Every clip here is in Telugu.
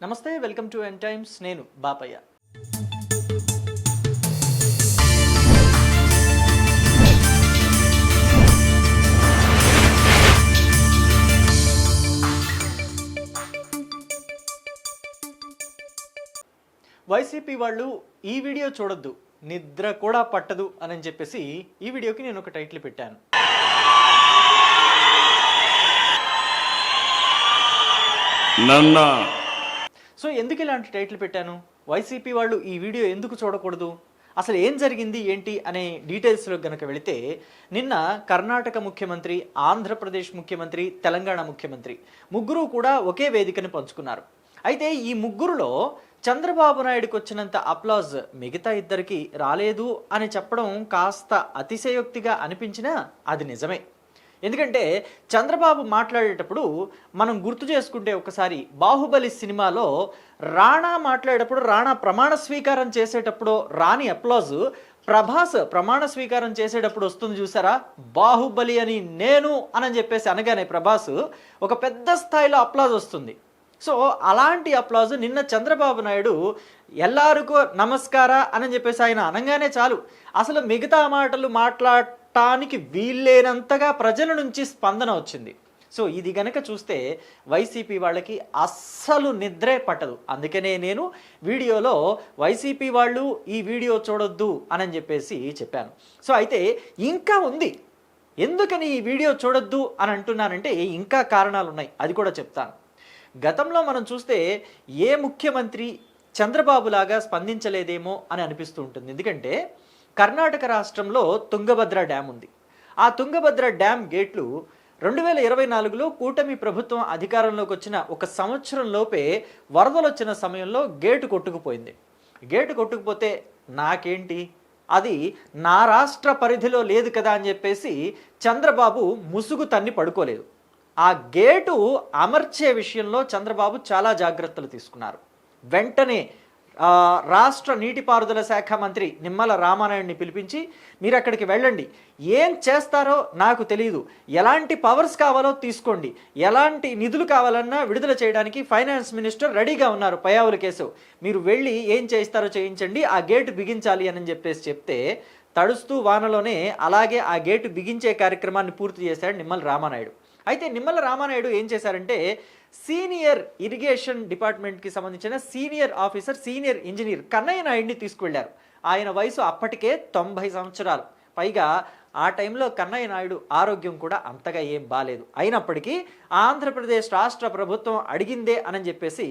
నమస్తే, వెల్కమ్ టు ఎన్ టైమ్స్. నేను బాపయ్య. వైసీపీ వాళ్ళు ఈ వీడియో చూడొద్దు, నిద్ర కూడా పట్టదు అని చెప్పేసి ఈ వీడియోకి నేను ఒక టైటిల్ పెట్టాను. సో ఎందుకు ఇలాంటి టైటిల్ పెట్టాను? వైసీపీ వాళ్ళు ఈ వీడియో ఎందుకు చూడకూడదు, అసలు ఏం జరిగింది ఏంటి అనే డీటెయిల్స్లో గనక వెళితే, నిన్న కర్ణాటక ముఖ్యమంత్రి, ఆంధ్రప్రదేశ్ ముఖ్యమంత్రి, తెలంగాణ ముఖ్యమంత్రి ముగ్గురు కూడా ఒకే వేదికను పంచుకున్నారు. అయితే ఈ ముగ్గురులో చంద్రబాబు నాయుడుకి వచ్చినంత అప్లాజ్ మిగతా ఇద్దరికి రాలేదు అని చెప్పడం కాస్త అతిశయోక్తిగా అనిపించినా అది నిజమే. ఎందుకంటే చంద్రబాబు మాట్లాడేటప్పుడు మనం గుర్తు చేసుకుంటే ఒకసారి బాహుబలి సినిమాలో రాణా మాట్లాడేటప్పుడు, రాణా ప్రమాణ స్వీకారం చేసేటప్పుడు రాని అప్లాజ్ ప్రభాస్ ప్రమాణ స్వీకారం చేసేటప్పుడు వస్తుంది చూసారా, బాహుబలి అని నేను అని చెప్పేసి అనగానే ప్రభాస్ ఒక పెద్ద స్థాయిలో అప్లాజ్ వస్తుంది. సో అలాంటి అప్లాజ్ నిన్న చంద్రబాబు నాయుడు ఎల్లారుకో నమస్కార అని చెప్పేసి ఆయన అనగానే చాలు, అసలు మిగతా మాటలు మాట్లాడటానికి వీల్లేనంతగా ప్రజల నుంచి స్పందన వచ్చింది. సో ఇది గనక చూస్తే వైసీపీ వాళ్ళకి అస్సలు నిద్రే పట్టదు. అందుకనే నేను వీడియోలో వైసీపీ వాళ్ళు ఈ వీడియో చూడొద్దు అని చెప్పేసి చెప్పాను. సో అయితే ఇంకా ఉంది. ఎందుకని ఈ వీడియో చూడొద్దు అని అంటున్నానంటే ఇంకా కారణాలు ఉన్నాయి, అది కూడా చెప్తాను. గతంలో మనం చూస్తే ఏ ముఖ్యమంత్రి చంద్రబాబు లాగా స్పందించలేదేమో అని అనిపిస్తూ ఉంటుంది. ఎందుకంటే కర్ణాటక రాష్ట్రంలో తుంగభద్ర డ్యామ్ ఉంది. ఆ తుంగభద్ర డ్యామ్ గేట్లు 2024లో కూటమి ప్రభుత్వం అధికారంలోకి వచ్చిన ఒక సంవత్సరం లోపే వరదలు వచ్చిన సమయంలో గేటు కొట్టుకుపోయింది. గేటు కొట్టుకుపోతే నాకేంటి, అది నా రాష్ట్ర పరిధిలో లేదు కదా అని చెప్పేసి చంద్రబాబు ముసుగు తన్ని పడుకోలేదు. ఆ గేటు అమర్చే విషయంలో చంద్రబాబు చాలా జాగ్రత్తలు తీసుకున్నారు. వెంటనే రాష్ట్ర నీటిపారుదల శాఖ మంత్రి నిమ్మల రామానాయుడిని పిలిపించి, మీరు అక్కడికి వెళ్ళండి, ఏం చేస్తారో నాకు తెలియదు, ఎలాంటి పవర్స్ కావాలో తీసుకోండి, ఎలాంటి నిధులు కావాలన్నా విడుదల చేయడానికి ఫైనాన్స్ మినిస్టర్ రెడీగా ఉన్నారు పయ్యావుల కేశవ్, మీరు వెళ్ళి ఏం చేస్తారో చేయించండి, ఆ గేటు బిగించాలి అని చెప్పేసి చెప్తే తడుస్తూ వానలోనే అలాగే ఆ గేటు బిగించే కార్యక్రమాన్ని పూర్తి చేశాడు నిమ్మల రామానాయుడు. అయితే నిమ్మల రామానాయుడు ఏం చేశారంటే, సీనియర్ ఇరిగేషన్ డిపార్ట్మెంట్కి సంబంధించిన senior officer, senior engineer Kannayya నాయుడిని తీసుకువెళ్ళారు. ఆయన వయసు అప్పటికే 90 సంవత్సరాలు. పైగా ఆ టైంలో కన్నయ్య నాయుడు ఆరోగ్యం కూడా అంతగా ఏం బాలేదు. అయినప్పటికీ ఆంధ్రప్రదేశ్ రాష్ట్ర ప్రభుత్వం అడిగిందే అని చెప్పేసి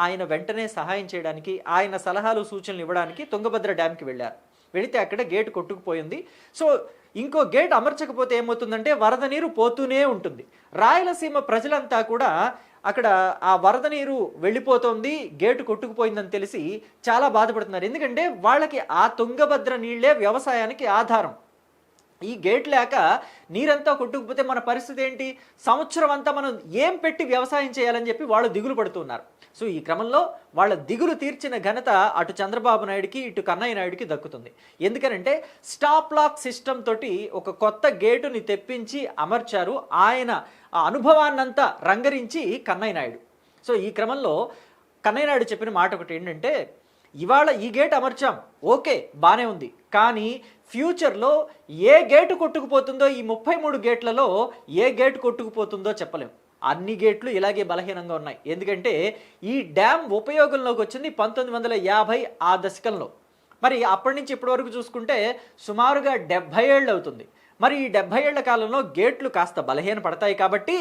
ఆయన వెంటనే సహాయం చేయడానికి, ఆయన సలహాలు సూచనలు ఇవ్వడానికి తుంగభద్ర డ్యామ్కి వెళ్ళారు. వెళితే అక్కడ గేటు కొట్టుకుపోయింది. సో ఇంకో గేట్ అమర్చకపోతే ఏమవుతుందంటే వరద నీరు పోతూనే ఉంటుంది. రాయలసీమ ప్రజలంతా కూడా అక్కడ ఆ వరద నీరు వెళ్ళిపోతుంది, గేటు కొట్టుకుపోయిందని తెలిసి చాలా బాధపడుతున్నారు. ఎందుకంటే వాళ్ళకి ఆ తుంగభద్ర నీళ్లే వ్యవసాయానికి ఆధారం. ఈ గేట్ లేక నీరంతా కొట్టుకుపోతే మన పరిస్థితి ఏంటి? సంవత్సరం అంతా మనం ఏం పెట్టి వ్యవసాయం చేయాలని చెప్పి వాళ్ళు దిగులు పడుతున్నారు. సో ఈ క్రమంలో వాళ్ళ దిగులు తీర్చిన ఘనత అటు చంద్రబాబు నాయుడికి, ఇటు కన్నయ్య నాయుడికి దక్కుతుంది. ఎందుకనంటే స్టాప్ లాక్ సిస్టమ్ తోటి ఒక కొత్త గేటుని తెప్పించి అమర్చారు. ఆయన ఆ అనుభవాన్నంతా రంగరించి కన్నయ్య నాయుడు. సో ఈ క్రమంలో కన్నయ్య నాయుడు చెప్పిన మాట ఒకటి ఏంటంటే, ఇవాళ ఈ గేట్ అమర్చాం, ఓకే బాగానే ఉంది, కానీ ఫ్యూచర్లో ఏ గేటు కొట్టుకుపోతుందో, ఈ 33 గేట్లలో ఏ గేటు కొట్టుకుపోతుందో చెప్పలేం. అన్ని గేట్లు ఇలాగే బలహీనంగా ఉన్నాయి. ఎందుకంటే ఈ డ్యామ్ ఉపయోగంలోకి వచ్చింది 1950 ఆ దశకంలో. మరి అప్పటి నుంచి ఇప్పటి వరకు చూసుకుంటే సుమారుగా 70 ఏళ్ళు అవుతుంది. మరి ఈ 70 ఏళ్ల కాలంలో గేట్లు కాస్త బలహీన పడతాయి కాబట్టి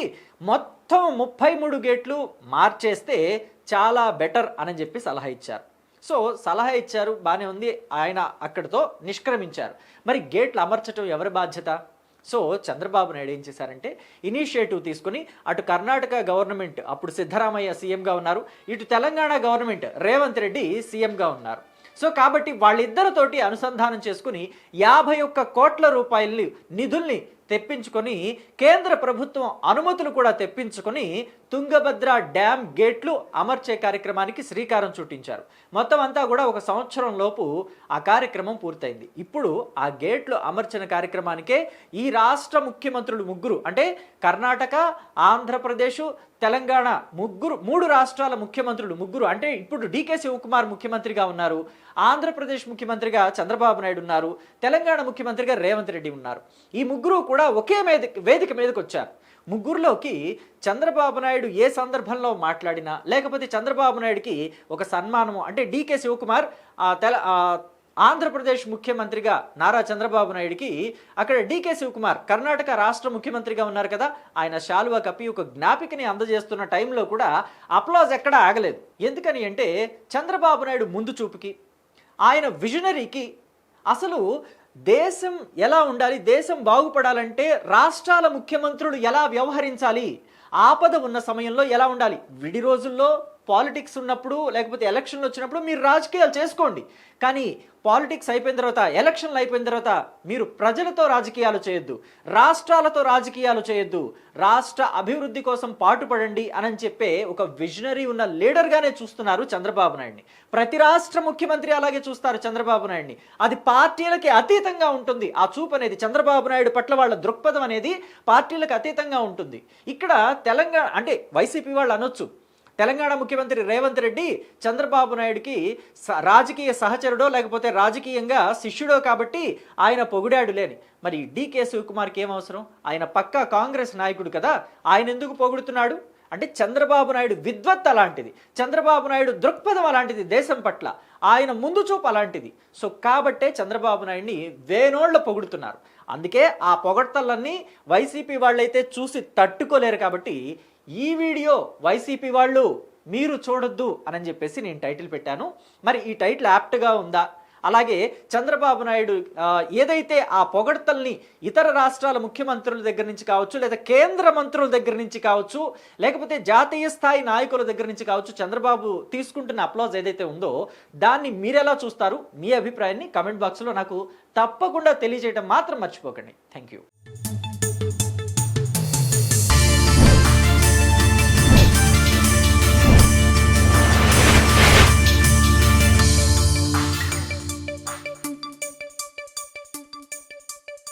మొత్తం 33 గేట్లు మార్చేస్తే చాలా బెటర్ అని చెప్పి సలహా ఇచ్చారు. సో సలహా ఇచ్చారు, బాగానే ఉంది, ఆయన అక్కడితో నిష్క్రమించారు. మరి గేట్లు అమర్చడం ఎవరి బాధ్యత? సో చంద్రబాబు నాయుడు ఏం చేశారంటే ఇనిషియేటివ్ తీసుకుని, అటు కర్ణాటక గవర్నమెంట్ అప్పుడు సిద్ధరామయ్య సీఎంగా ఉన్నారు, ఇటు తెలంగాణ గవర్నమెంట్ రేవంత్ రెడ్డి సీఎంగా ఉన్నారు. సో కాబట్టి వాళ్ళిద్దరితోటి అనుసంధానం చేసుకుని 51 కోట్ల రూపాయల నిధుల్ని తెప్పించుకొని కేంద్ర ప్రభుత్వం అనుమతులు కూడా తెప్పించుకొని తుంగభద్ర డ్యామ్ గేట్లు అమర్చే కార్యక్రమానికి శ్రీకారం చుట్టించారు. మొత్తం అంతా కూడా ఒక సంవత్సరం లోపు ఆ కార్యక్రమం పూర్తయింది. ఇప్పుడు ఆ గేట్లు అమర్చిన కార్యక్రమానికే ఈ రాష్ట్ర ముఖ్యమంత్రులు ముగ్గురు, అంటే కర్ణాటక, ఆంధ్రప్రదేశ్, తెలంగాణ మూడు రాష్ట్రాల ముఖ్యమంత్రులు ముగ్గురు, అంటే ఇప్పుడు డీకే శివకుమార్ ముఖ్యమంత్రిగా ఉన్నారు, ఆంధ్రప్రదేశ్ ముఖ్యమంత్రిగా చంద్రబాబు నాయుడు ఉన్నారు, తెలంగాణ ముఖ్యమంత్రిగా రేవంత్ రెడ్డి ఉన్నారు. ఈ ముగ్గురు కూడా ఒకే వేదిక మీదకి వచ్చారు. ముగ్గురులోకి చంద్రబాబు నాయుడు ఏ సందర్భంలో మాట్లాడినా, లేకపోతే చంద్రబాబు నాయుడికి ఒక సన్మానము, అంటే డీకే శివకుమార్ ఆంధ్రప్రదేశ్ ముఖ్యమంత్రిగా నారా చంద్రబాబు నాయుడికి, అక్కడ డీకే శివకుమార్ కర్ణాటక రాష్ట్ర ముఖ్యమంత్రిగా ఉన్నారు కదా, ఆయన శాలువా కప్పి ఒక జ్ఞాపికని అందజేస్తున్న టైంలో కూడా అప్లాజ్ ఎక్కడా ఆగలేదు. ఎందుకని అంటే చంద్రబాబు నాయుడు ముందు చూపుకి, ఆయన విజనరీకి, అసలు దేశం ఎలా ఉండాలి, దేశం బాగుపడాలంటే రాష్ట్రాల ముఖ్యమంత్రులు ఎలా వ్యవహరించాలి, ఆపద ఉన్న సమయంలో ఎలా ఉండాలి. విడి రోజుల్లో పాలిటిక్స్ ఉన్నప్పుడు, లేకపోతే ఎలక్షన్లు వచ్చినప్పుడు మీరు రాజకీయాలు చేసుకోండి, కానీ పాలిటిక్స్ అయిపోయిన తర్వాత, ఎలక్షన్లు అయిపోయిన తర్వాత మీరు ప్రజలతో రాజకీయాలు చేయొద్దు, రాష్ట్రాలతో రాజకీయాలు చేయొద్దు, రాష్ట్ర అభివృద్ధి కోసం పాటుపడండి అని చెప్పే ఒక విజనరీ ఉన్న లీడర్గానే చూస్తున్నారు చంద్రబాబు నాయుడిని. ప్రతి రాష్ట్ర ముఖ్యమంత్రి అలాగే చూస్తారు చంద్రబాబు నాయుడిని. అది పార్టీలకి అతీతంగా ఉంటుంది. ఆ చూపు అనేది, చంద్రబాబు నాయుడు పట్ల వాళ్ళ దృక్పథం అనేది పార్టీలకు అతీతంగా ఉంటుంది. ఇక్కడ తెలంగాణ అంటే వైసీపీ వాళ్ళు అనొచ్చు, తెలంగాణ ముఖ్యమంత్రి రేవంత్ రెడ్డి చంద్రబాబు నాయుడికి రాజకీయ సహచరుడో లేకపోతే రాజకీయంగా శిష్యుడో కాబట్టి ఆయన పొగిడాడు లేని. మరి డీకే శివకుమార్కి ఏం అవసరం? ఆయన పక్కా కాంగ్రెస్ నాయకుడు కదా, ఆయన ఎందుకు పొగుడుతున్నాడు? అంటే చంద్రబాబు నాయుడు విద్వత్ అలాంటిది, చంద్రబాబు నాయుడు దృక్పథం అలాంటిది, దేశం పట్ల ఆయన ముందు చూపు అలాంటిది. సో కాబట్టే చంద్రబాబు నాయుడిని వేనోళ్ళ పొగుడుతున్నారు. అందుకే ఆ పొగడ్తలన్నీ వైసీపీ వాళ్ళైతే చూసి తట్టుకోలేరు. కాబట్టి ఈ వీడియో వైసీపీ వాళ్ళు మీరు చూడొద్దు అని చెప్పేసి నేను టైటిల్ పెట్టాను. మరి ఈ టైటిల్ యాప్ట్గా ఉందా? అలాగే చంద్రబాబు నాయుడు ఏదైతే ఆ పొగడ్తల్ని ఇతర రాష్ట్రాల ముఖ్యమంత్రుల దగ్గర నుంచి కావచ్చు, లేదా కేంద్ర మంత్రుల దగ్గర నుంచి కావచ్చు, లేకపోతే జాతీయ స్థాయి నాయకుల దగ్గర నుంచి కావచ్చు, చంద్రబాబు తీసుకుంటున్న అప్లాజ్ ఏదైతే ఉందో దాన్ని మీరెలా చూస్తారు? మీ అభిప్రాయాన్ని కమెంట్ బాక్స్లో నాకు తప్పకుండా తెలియజేయడం మాత్రం మర్చిపోకండి. Thank you.